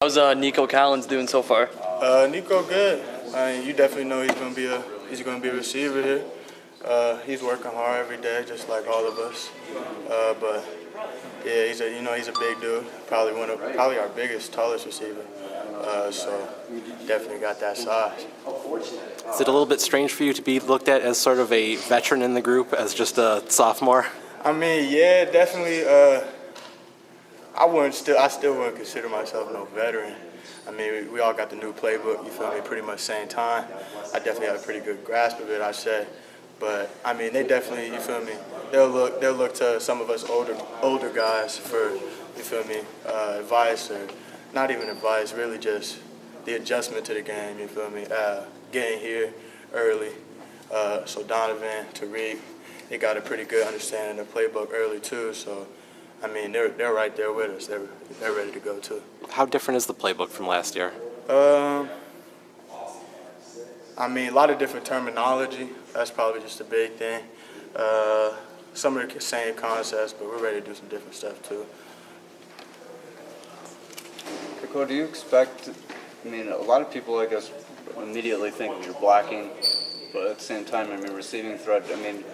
How's Nico Collins doing so far? Nico good. You definitely know he's gonna be a receiver here. He's working hard every day, just like all of us. But yeah, he's a big dude. Probably our biggest, tallest receiver. So definitely got that size. Is it a little bit strange for you to be looked at as sort of a veteran in the group, as just a sophomore? I mean, yeah, definitely. I still wouldn't consider myself no veteran. I mean, we all got the new playbook, you feel me, pretty much same time. I definitely have a pretty good grasp of it, I say. But I mean, they definitely, you feel me, they'll look to some of us older guys for, you feel me, advice, or not even advice, really just the adjustment to the game, you feel me, getting here early. So Donovan, Tariq, they got a pretty good understanding of the playbook early too. So I mean, they're right there with us. They're ready to go too. How different is the playbook from last year? I mean, a lot of different terminology. That's probably just a big thing. Some of the same concepts, but we're ready to do some different stuff too. Kekoa, do you expect? I mean, a lot of people, I guess, immediately think you're blocking, but at the same time, I mean, receiving threat. I mean,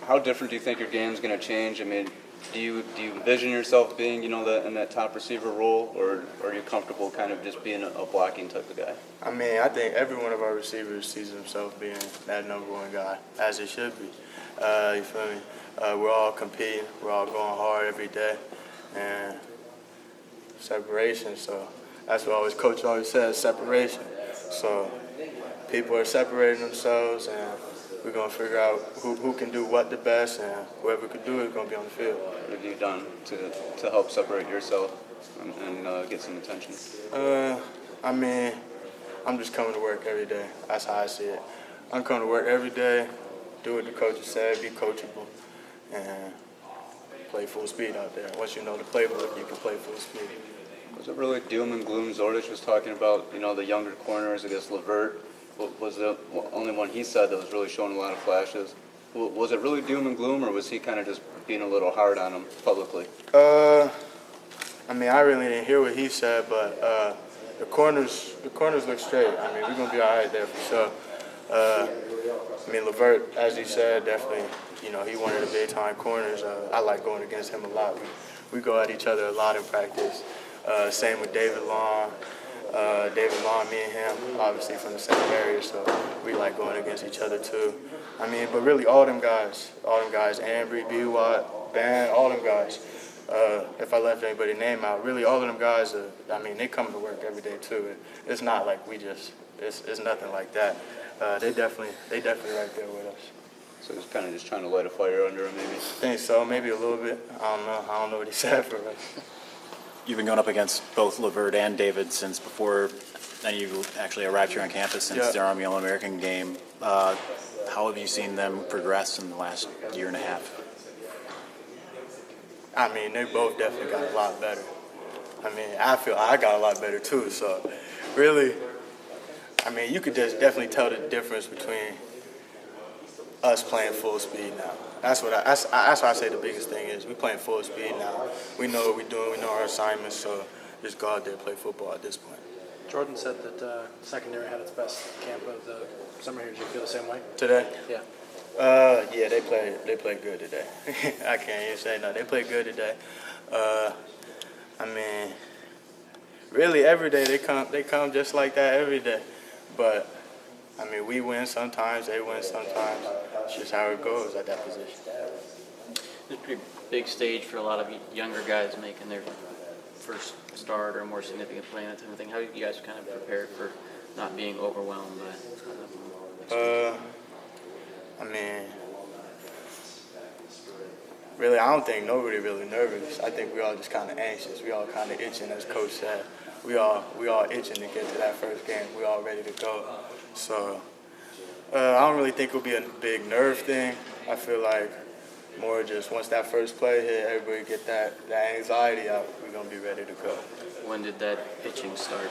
how different do you think your game's going to change? I mean, do you envision yourself being, in that top receiver role, or are you comfortable kind of just being a blocking type of guy? I mean, I think every one of our receivers sees himself being that number one guy, as it should be. You feel me? We're all competing. We're all going hard every day, and separation. So that's what Coach always says, separation. So people are separating themselves, and we're going to figure out who can do what the best, and whoever can do it is going to be on the field. What have you done to help separate yourself and get some attention? I mean, I'm just coming to work every day. That's how I see it. I'm coming to work every day, do what the coaches said, be coachable, and play full speed out there. Once you know the playbook, you can play full speed. Was it really doom and gloom? Zordich was talking about, the younger corners, I guess Levert was the only one he said that was really showing a lot of flashes. Was it really doom and gloom, or was he kind of just being a little hard on him publicly? I mean, I really didn't hear what he said, but the corners look straight. I mean, we're going to be all right there for sure. I mean, Levert, as he said, definitely, he one of the big-time corners. I like going against him a lot. We go at each other a lot in practice. Same with David Long. Me and him, obviously from the same area, so we like going against each other too. I mean, but really all them guys, Ambry, B-Watt, Ban, all them guys. If I left anybody's name out, really all of them guys, they come to work every day too. It's not like it's nothing like that. They definitely right there with us. So he's kind of just trying to light a fire under him, maybe? I think so, maybe a little bit. I don't know what he said for us. You've been going up against both Levert and David since before you actually arrived here on campus since their Army All-American game. How have you seen them progress in the last year and a half? I mean, they both definitely got a lot better. I mean, I feel I got a lot better too. So, really, I mean, you could just definitely tell the difference between us playing full speed now. That's what I say the biggest thing is. We playing full speed now. We know what we're doing. We know our assignments. So just go out there and play football at this point. Jordan said that secondary had its best camp of the summer here. Did you feel the same way? Today? Yeah. Yeah, they played good today. I can't even say no. They played good today. I mean, really every day they come just like that every day. But I mean, we win sometimes, they win sometimes. It's just how it goes at that position. It's a pretty big stage for a lot of younger guys making their first start or more significant play and that type of thing. How are you guys kind of prepared for not being overwhelmed by I mean, really, I don't think nobody really nervous. I think we all just kind of anxious. We all kind of itching, as Coach said. We all itching to get to that first game. We all ready to go. So I don't really think it'll be a big nerve thing. I feel like more just once that first play hit, everybody get that anxiety out, we're going to be ready to go. When did that itching start?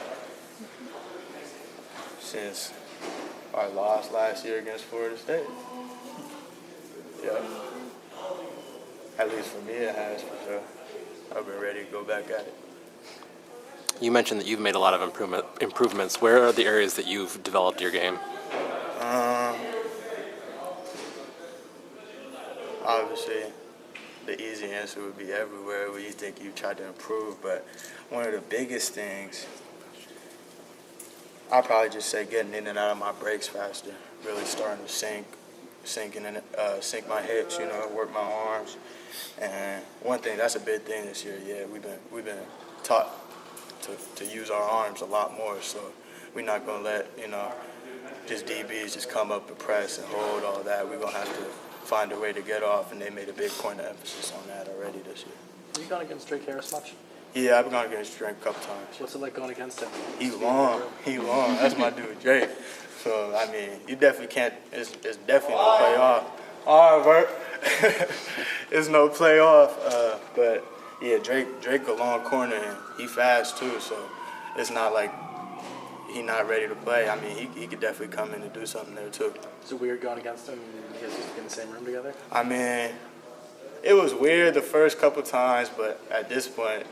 Since our loss last year against Florida State. Yeah. At least for me it has, for sure. I've been ready to go back at it. You mentioned that you've made a lot of improvements. Where are the areas that you've developed your game? Obviously, the easy answer would be everywhere where you think you tried to improve, but one of the biggest things, I'll probably just say getting in and out of my breaks faster, really starting to sink my hips, work my arms. And one thing, that's a big thing this year. Yeah, we've been taught to use our arms a lot more, so we're not gonna let just DBs just come up and press and hold all that. We're gonna have to find a way to get off, and they made a big point of emphasis on that already this year. Have you gone against Drake Harris much? Yeah, I've gone against Drake a couple times. What's it like going against him? He long. That's my dude, Drake. So, I mean, you definitely can't, it's definitely no playoff. All right, Bert. It's no playoff. But, yeah, Drake a long corner, and he fast, too, so it's not like he not ready to play. I mean, he could definitely come in and do something there, too. Is it weird going against him? You guys used to be in the same room together? I mean, it was weird the first couple times, but at this point,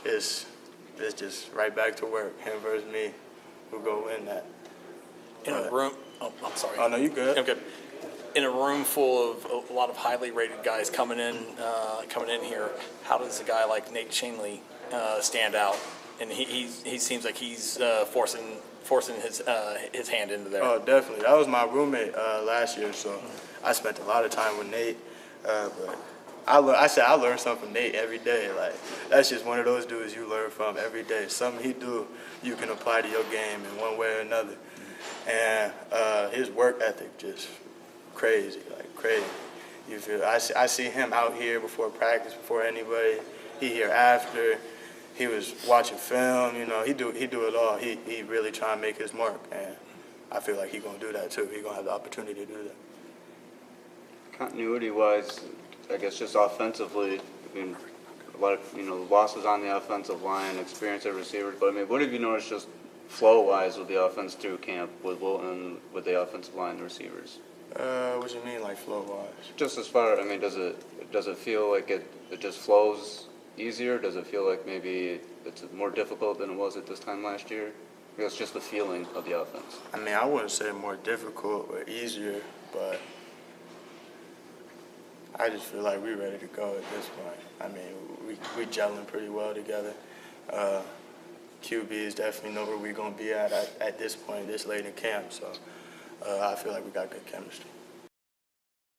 it's just right back to work. Him versus me, who go win that. In a room, oh, I'm sorry. Oh, no, you good. I'm good. In a room full of a lot of highly rated guys coming in here, how does a guy like Nate Chainley stand out? And he seems like he's forcing his hand into there. Oh, definitely. That was my roommate last year, so I spent a lot of time with Nate. But I learned something from Nate every day. Like, that's just one of those dudes you learn from every day. Something he do, you can apply to your game in one way or another. And his work ethic just crazy, like crazy. You feel? I see him out here before practice, before anybody. He here after. He was watching film. He do it all. He really trying to make his mark, and I feel like he gonna do that too. He gonna have the opportunity to do that. Continuity-wise, I guess just offensively, I mean, a lot of losses on the offensive line, experience at receivers. But I mean, what have you noticed just flow-wise with the offense through camp with Wilton, with the offensive line and receivers? What do you mean, like flow-wise? Just as far, I mean, does it feel like it just flows easier? Does it feel like maybe it's more difficult than it was at this time last year? I guess just the feeling of the offense. I mean, I wouldn't say more difficult or easier, but I just feel like we're ready to go at this point. I mean, we gelling pretty well together. QBs definitely know where we're going to be at this point, this late in camp. So I feel like we got good chemistry.